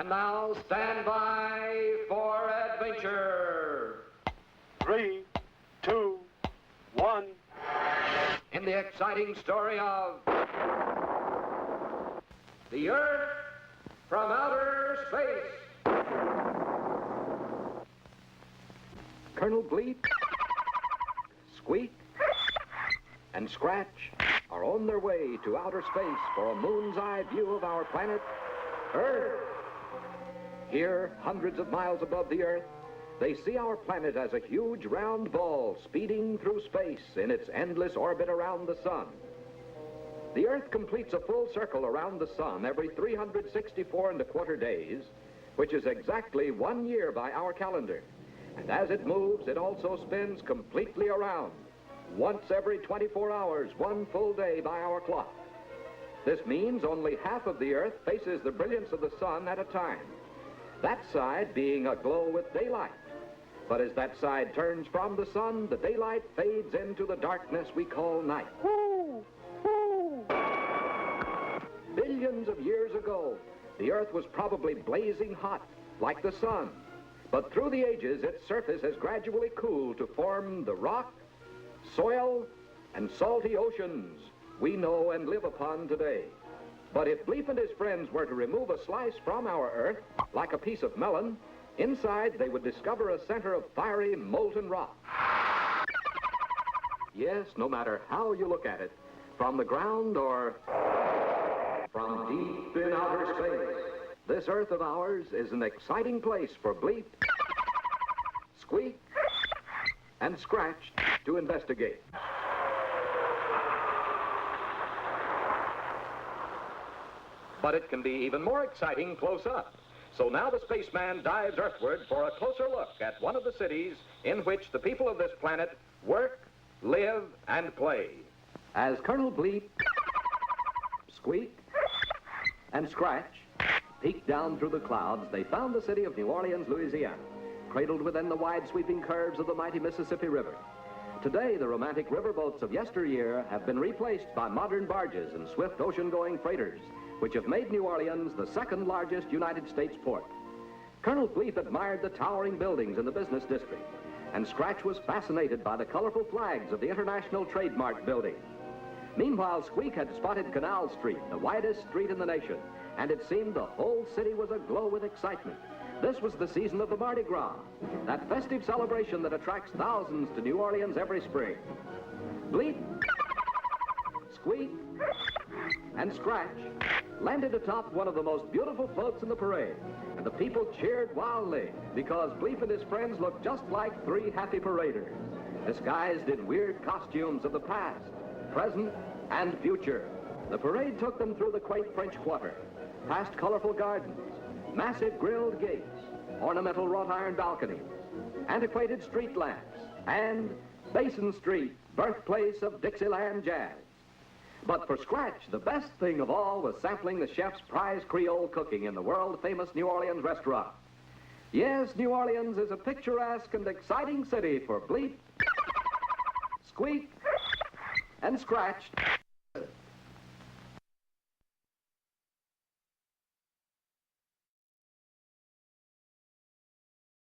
And now stand by for adventure. 3, 2, 1. In the exciting story of the Earth from outer space. Col.Bleep, Squeak, and Scratch are on their way to outer space for a moon's eye view of our planet, Earth. Here, hundreds of miles above the Earth, they see our planet as a huge round ball speeding through space in its endless orbit around the sun. The Earth completes a full circle around the sun every 364¼ days, which is exactly 1 year by our calendar. And as it moves, it also spins completely around, once every 24 hours, 1 full day by our clock. This means only half of the Earth faces the brilliance of the sun at a time, that side being aglow with daylight. But as that side turns from the sun, the daylight fades into the darkness we call night. Woo! Woo! Billions of years ago, the Earth was probably blazing hot, like the sun. But through the ages, its surface has gradually cooled to form the rock, soil, and salty oceans we know and live upon today. But if Bleep and his friends were to remove a slice from our Earth, like a piece of melon, inside they would discover a center of fiery, molten rock. Yes, no matter how you look at it, from the ground or from deep in outer space, this Earth of ours is an exciting place for Bleep, Squeak, and Scratch to investigate. But it can be even more exciting close up. So now the spaceman dives earthward for a closer look at one of the cities in which the people of this planet work, live, and play. As Col.Bleep, Squeak, and Scratch peeked down through the clouds, they found the city of New Orleans, Louisiana, cradled within the wide sweeping curves of the mighty Mississippi River. Today, the romantic riverboats of yesteryear have been replaced by modern barges and swift ocean-going freighters, which have made New Orleans the second largest United States port. Col.Bleep admired the towering buildings in the business district, and Scratch was fascinated by the colorful flags of the International Trade Mart building. Meanwhile, Squeak had spotted Canal Street, the widest street in the nation, and it seemed the whole city was aglow with excitement. This was the season of the Mardi Gras, that festive celebration that attracts thousands to New Orleans every spring. Bleep, Squeak, and Scratch landed atop one of the most beautiful floats in the parade, and the people cheered wildly because Bleep and his friends looked just like 3 happy paraders, disguised in weird costumes of the past, present, and future. The parade took them through the quaint French Quarter, past colorful gardens, massive grilled gates, ornamental wrought iron balconies, antiquated street lamps, and Basin Street, birthplace of Dixieland jazz. But for Scratch, the best thing of all was sampling the chef's prize Creole cooking in the world-famous New Orleans restaurant. Yes, New Orleans is a picturesque and exciting city for Bleep, Squeak, and Scratch